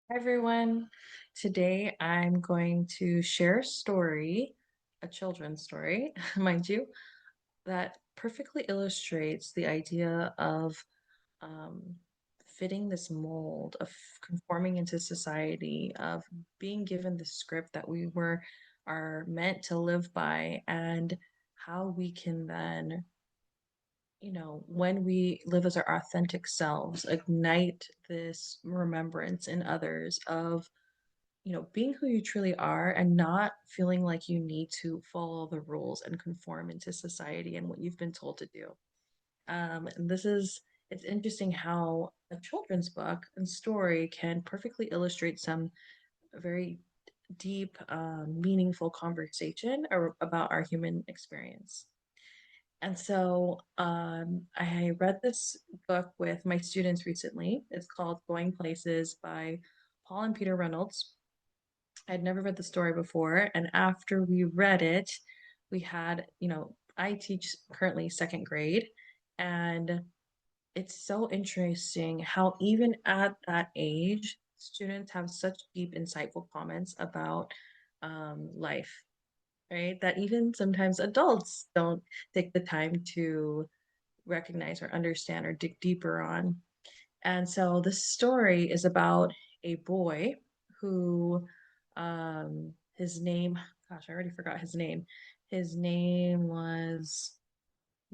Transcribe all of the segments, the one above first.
Hi everyone. Today I'm going to share a story, a children's story, mind you, that perfectly illustrates the idea of um, fitting this mold, of conforming into society, of being given the script that we are meant to live by, and how we can then, when we live as our authentic selves, ignite this remembrance in others of being who you truly are and not feeling like you need to follow the rules and conform into society and what you've been told to do. And it's interesting how a children's book and story can perfectly illustrate some very deep, meaningful conversation about our human experience. And so I read this book with my students recently. It's called Going Places by Paul and Peter Reynolds. I'd never read the story before. And after we read it, we had, I teach currently second grade, and it's so interesting how even at that age, students have such deep, insightful comments about life, right? That even sometimes adults don't take the time to recognize or understand or dig deeper on. And so this story is about a boy who, his name, gosh, I already forgot his name. His name was,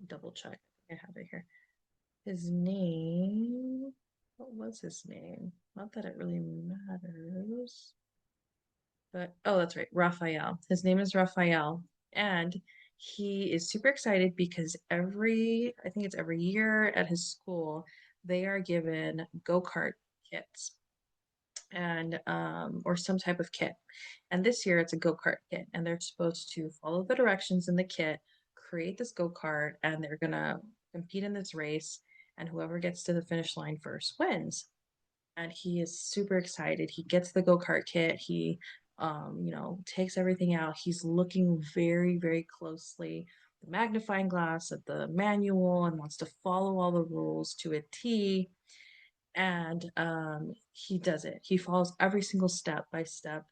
double check. I have it here. His name, what was his name? Not that it really matters, but oh, that's right, Raphael. His name is Raphael. And he is super excited because I think it's every year at his school, they are given go-kart kits and or some type of kit. And this year it's a go-kart kit, and they're supposed to follow the directions in the kit, create this go-kart, and they're gonna compete in this race, and whoever gets to the finish line first wins. And he is super excited. He gets the go-kart kit. He takes everything out. He's looking very, very closely the magnifying glass at the manual and wants to follow all the rules to a T, and he does it. He follows every single step by step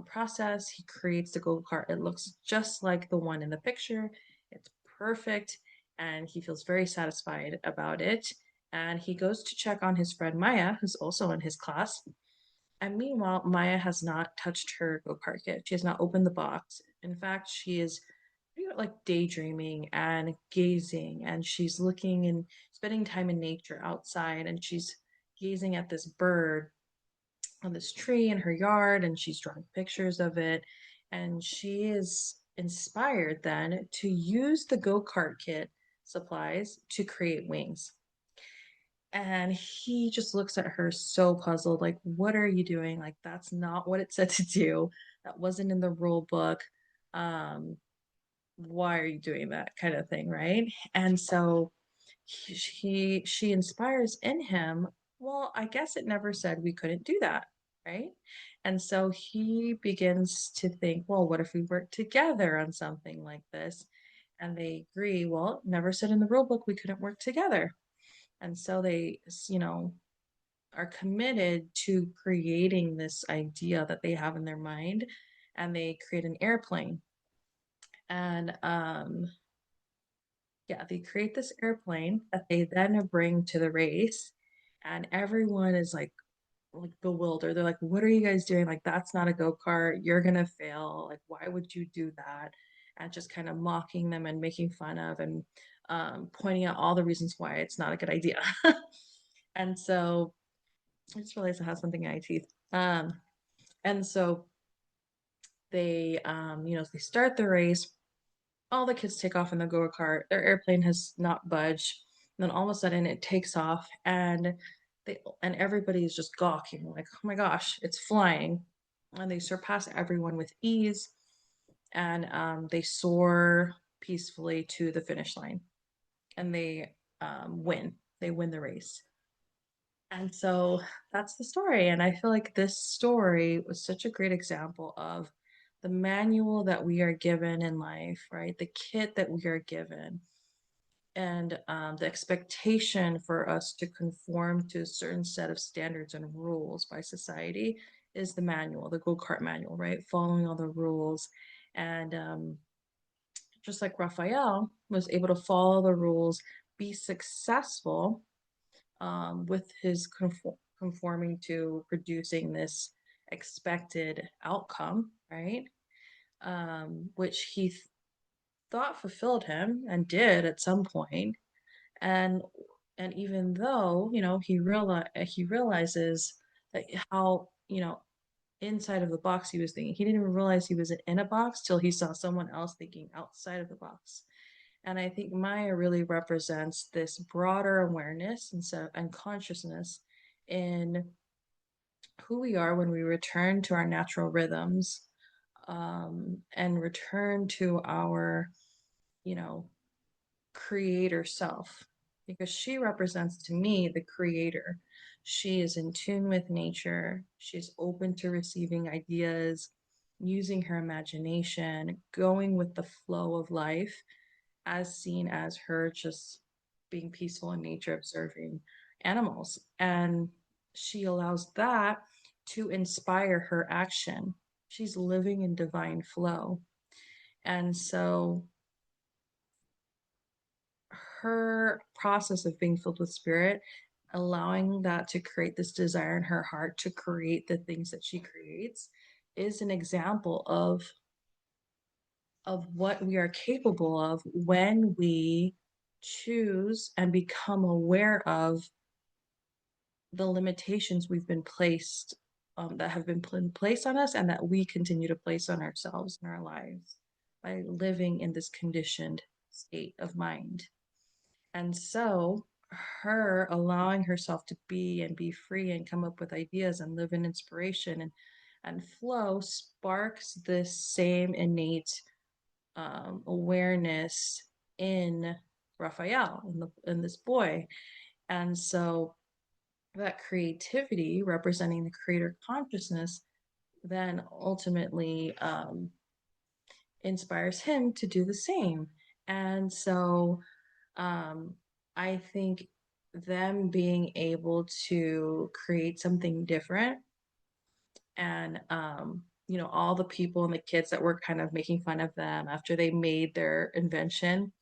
process. He creates the go kart. It looks just like the one in the picture. It's perfect, and he feels very satisfied about it. And he goes to check on his friend Maya, who's also in his class. And meanwhile, Maya has not touched her go kart yet. She has not opened the box. In fact, she is like daydreaming and gazing, and she's looking and spending time in nature outside, and she's gazing at this bird on this tree in her yard, and she's drawing pictures of it, and she is inspired then to use the go-kart kit supplies to create wings. And he just looks at her so puzzled, like, what are you doing? Like, that's not what it said to do. That wasn't in the rule book. um why are you doing that, kind of thing, right? And so she inspires in him, well, I guess it never said we couldn't do that, right? And so he begins to think, well, what if we work together on something like this? And they agree, well, it never said in the rule book we couldn't work together. And so they, are committed to creating this idea that they have in their mind, and they create an airplane. And yeah, they create this airplane that they then bring to the race, and everyone is like bewildered. They're like, "What are you guys doing? Like, that's not a go-kart. You're gonna fail. Like, why would you do that?" And just kind of mocking them and making fun of and pointing out all the reasons why it's not a good idea. And so I just realized I have something in my teeth. And so they start the race. All the kids take off in the go-kart. Their airplane has not budged. And then all of a sudden it takes off, and everybody's just gawking, like, oh my gosh, it's flying. And they surpass everyone with ease, and they soar peacefully to the finish line, and they win. They win the race. And so that's the story. And I feel like this story was such a great example of the manual that we are given in life, right? The kit that we are given. the expectation for us to conform to a certain set of standards and rules by society is the manual, the go-kart manual, right? Following all the rules. And just like Raphael was able to follow the rules, be successful with his conforming to producing this expected outcome, right? Which he thought fulfilled him and did at some point. And and even though, he realizes that how, inside of the box he was thinking. He didn't even realize he was in a box till he saw someone else thinking outside of the box. And I think Maya really represents this broader awareness and consciousness in who we are when we return to our natural rhythms, and return to our, you know, creator self. Because she represents to me the creator. She is in tune with nature. She's open to receiving ideas, using her imagination, going with the flow of life, as seen as her just being peaceful in nature, observing animals. And she allows that to inspire her action. She's living in divine flow. And so her process of being filled with spirit, allowing that to create this desire in her heart to create the things that she creates, is an example of what we are capable of when we choose and become aware of the limitations we've been placed, that have been placed on us and that we continue to place on ourselves in our lives by living in this conditioned state of mind. And so her allowing herself to be and be free and come up with ideas and live in inspiration and flow sparks this same innate awareness in Raphael, in this boy. And so that creativity representing the creator consciousness then ultimately inspires him to do the same. And so um, I think them being able to create something different, and all the people and the kids that were kind of making fun of them after they made their invention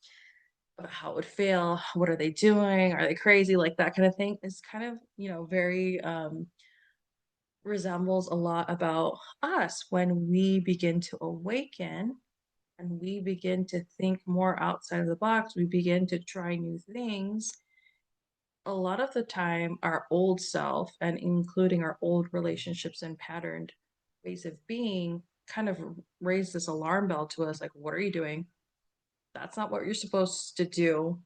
about how it would fail, what are they doing, are they crazy, like that kind of thing, is kind of, very resembles a lot about us when we begin to awaken and we begin to think more outside of the box, we begin to try new things. A lot of the time, our old self, and including our old relationships and patterned ways of being, kind of raise this alarm bell to us like, what are you doing? That's not what you're supposed to do.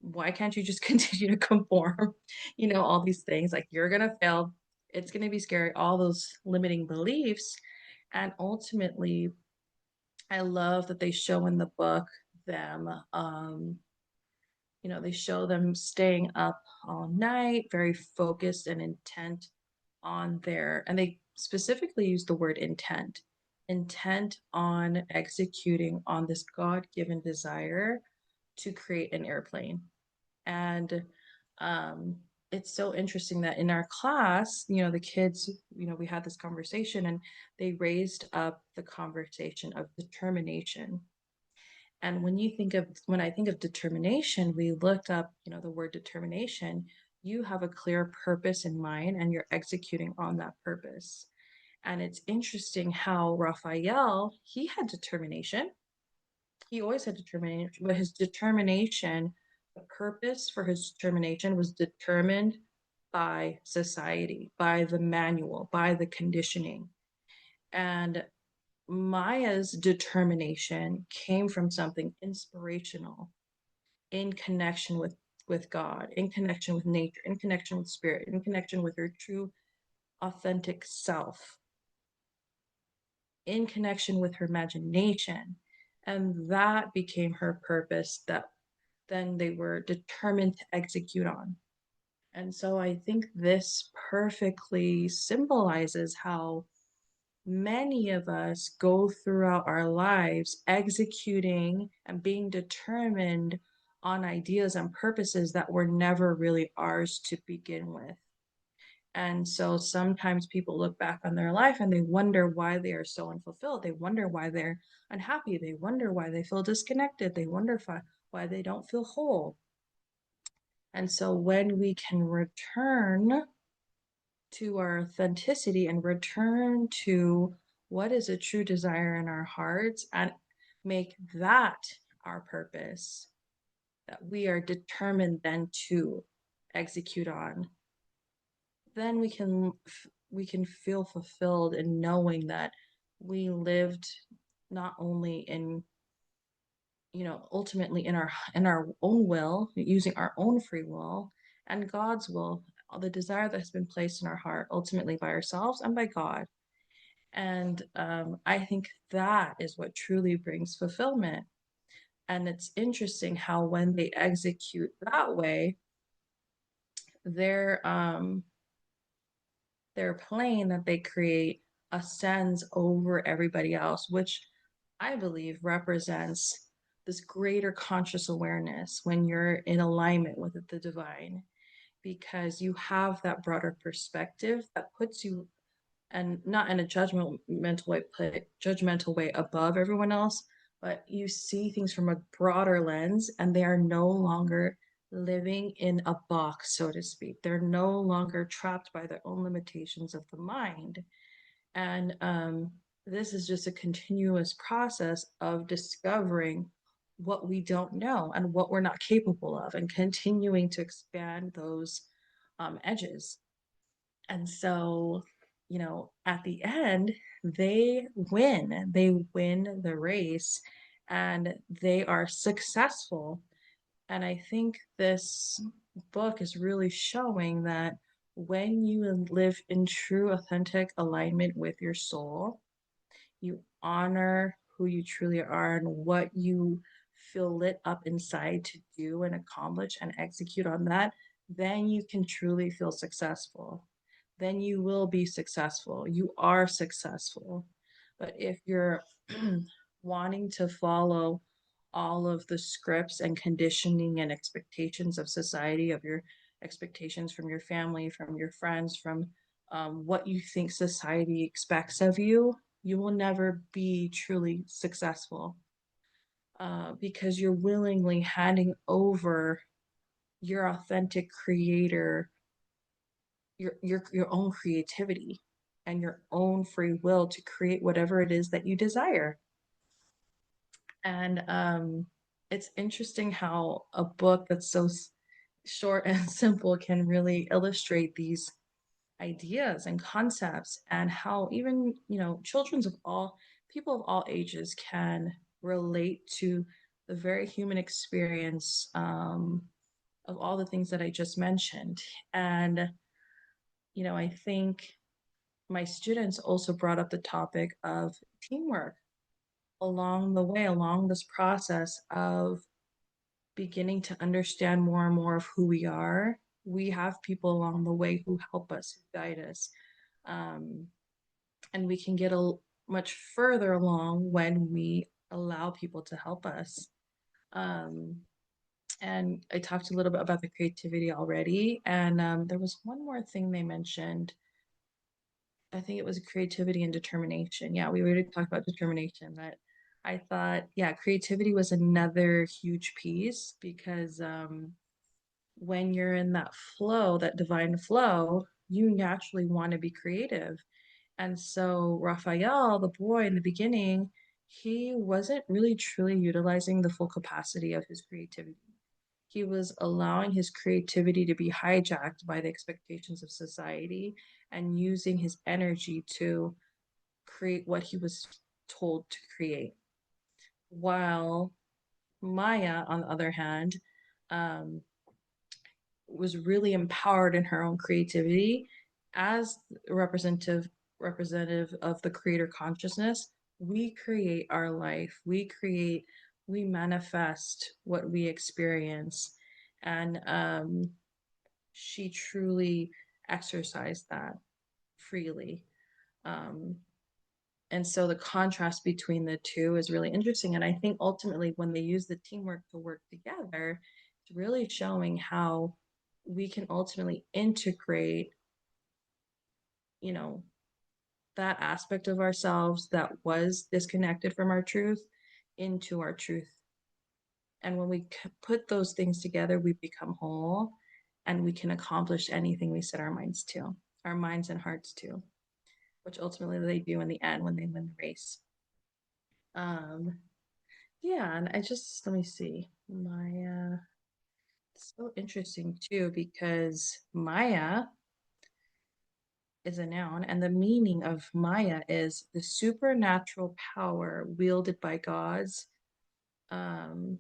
Why can't you just continue to conform? All these things like you're going to fail. It's going to be scary, all those limiting beliefs. And ultimately, I love that they show in the book them, they show them staying up all night, very focused and intent on and they specifically use the word intent on executing on this God-given desire to create an airplane. And um, it's so interesting that in our class, the kids, we had this conversation and they raised up the conversation of determination. And when I think of determination, we looked up, the word determination. You have a clear purpose in mind and you're executing on that purpose. And it's interesting how Raphael, he had determination. He always had determination, but his determination, the purpose for his determination was determined by society, by the manual, by the conditioning. And Maya's determination came from something inspirational, in connection with God, in connection with nature, in connection with spirit, in connection with her true authentic self, in connection with her imagination. And that became her purpose that then they were determined to execute on. And so I think this perfectly symbolizes how many of us go throughout our lives executing and being determined on ideas and purposes that were never really ours to begin with. And so sometimes people look back on their life and they wonder why they are so unfulfilled. They wonder why they're unhappy. They wonder why they feel disconnected. They wonder why they don't feel whole. And so when we can return to our authenticity and return to what is a true desire in our hearts and make that our purpose, that we are determined then to execute on, then we can feel fulfilled in knowing that we lived not only in, ultimately in our own will, using our own free will and God's will, the desire that has been placed in our heart ultimately by ourselves and by God. And I think that is what truly brings fulfillment. And it's interesting how when they execute that way, their their plane that they create ascends over everybody else, which I believe represents this greater conscious awareness when you're in alignment with the divine, because you have that broader perspective that puts you, and not in a judgmental way above everyone else, but you see things from a broader lens, and they are no longer living in a box, so to speak. They're no longer trapped by their own limitations of the mind. And this is just a continuous process of discovering what we don't know and what we're not capable of, and continuing to expand those edges. And so, at the end, they win the race and they are successful. And I think this book is really showing that when you live in true, authentic alignment with your soul, you honor who you truly are and what you feel lit up inside to do and accomplish and execute on that, then you can truly feel successful. Then you will be successful. You are successful. But if you're wanting to follow all of the scripts and conditioning and expectations of society, of your expectations from your family, from your friends, from what you think society expects of you, you will never be truly successful, because you're willingly handing over your authentic creator, your own creativity and your own free will to create whatever it is that you desire. And it's interesting how a book that's so short and simple can really illustrate these ideas and concepts, and how even, children's of all people of all ages can relate to the very human experience, of all the things that I just mentioned. And I think my students also brought up the topic of teamwork along the way, along this process of beginning to understand more and more of who we are. We have people along the way who help us, who guide us. Um, and we can get much further along when we allow people to help us. Um, and I talked a little bit about the creativity already. And there was one more thing they mentioned. I think it was creativity and determination. Yeah, we already talked about determination. That I thought, yeah, creativity was another huge piece, because when you're in that flow, that divine flow, you naturally want to be creative. And so Raphael, the boy in the beginning, he wasn't really truly utilizing the full capacity of his creativity. He was allowing his creativity to be hijacked by the expectations of society and using his energy to create what he was told to create. While Maya, on the other hand, um, was really empowered in her own creativity as a representative of the creator consciousness. We create our life. We manifest what we experience. And she truly exercised that freely. Um, And so the contrast between the two is really interesting. And I think ultimately, when they use the teamwork to work together, it's really showing how we can ultimately integrate, you know, that aspect of ourselves that was disconnected from our truth into our truth. And when we put those things together, we become whole and we can accomplish anything we set our minds and hearts to, which ultimately they do in the end when they win the race. Um, yeah, and I just let me see. Maya, it's so interesting too because Maya is a noun, and the meaning of Maya is the supernatural power wielded by gods, um,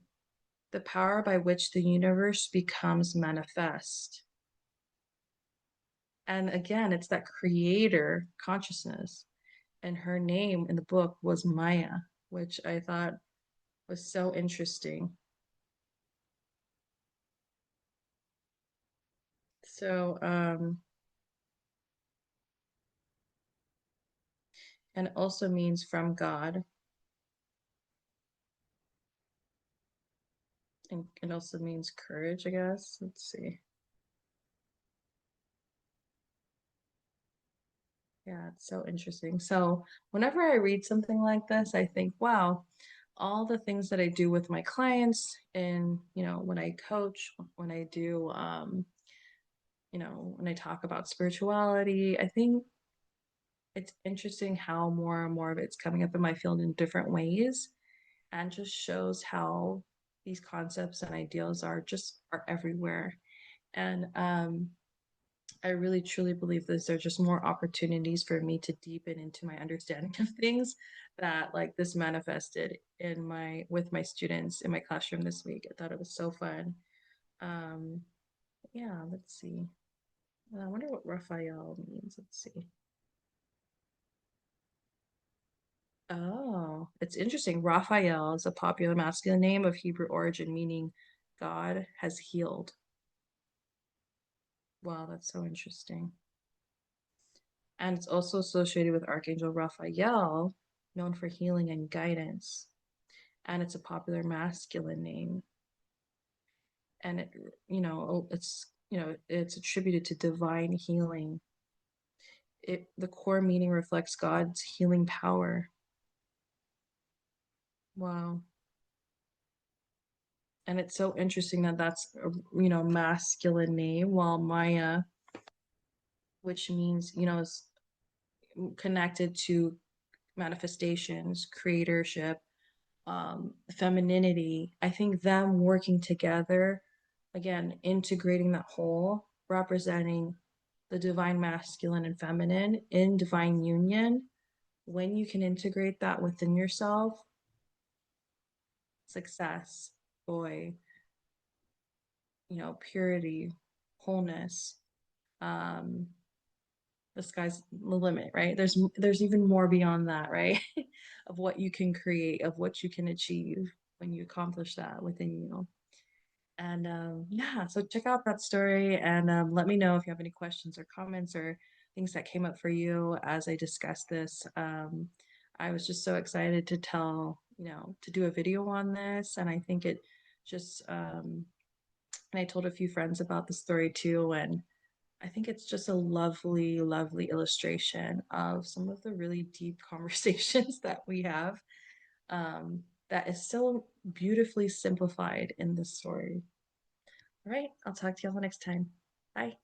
the power by which the universe becomes manifest. And again, it's that creator consciousness. And her name in the book was Maya, which I thought was so interesting. So, and it also means from God, and it also means courage, I guess. Let's see. Yeah, it's so interesting. So, whenever I read something like this, I think, wow, all the things that I do with my clients and, when I coach, when I do, when I talk about spirituality, I think it's interesting how more and more of it's coming up in my field in different ways and just shows how these concepts and ideals are everywhere. And I really truly believe this. There are just more opportunities for me to deepen into my understanding of things that like this manifested in my with my students in my classroom this week. I thought it was so fun. Um, yeah, let's see. I wonder what Raphael means. Let's see. Oh, it's interesting. Raphael is a popular masculine name of Hebrew origin, meaning God has healed. Wow, that's so interesting. And it's also associated with Archangel Raphael, known for healing and guidance. And it's a popular masculine name. And it's attributed to divine healing. The core meaning reflects God's healing power. Wow. And it's so interesting that that's a, masculine name, while Maya, which means, is connected to manifestations, creatorship, femininity. I think them working together, again, integrating that whole, representing the divine masculine and feminine in divine union. When you can integrate that within yourself, success, joy, purity, wholeness, um, the sky's the limit, right? There's even more beyond that, right? Of what you can create, of what you can achieve when you accomplish that within you. And yeah, so check out that story and let me know if you have any questions or comments or things that came up for you as I discussed this. I was just so excited to to do a video on this, and I think it just, and I told a few friends about the story too, and I think it's just a lovely, lovely illustration of some of the really deep conversations that we have, that is so beautifully simplified in this story. All right, I'll talk to y'all next time. Bye.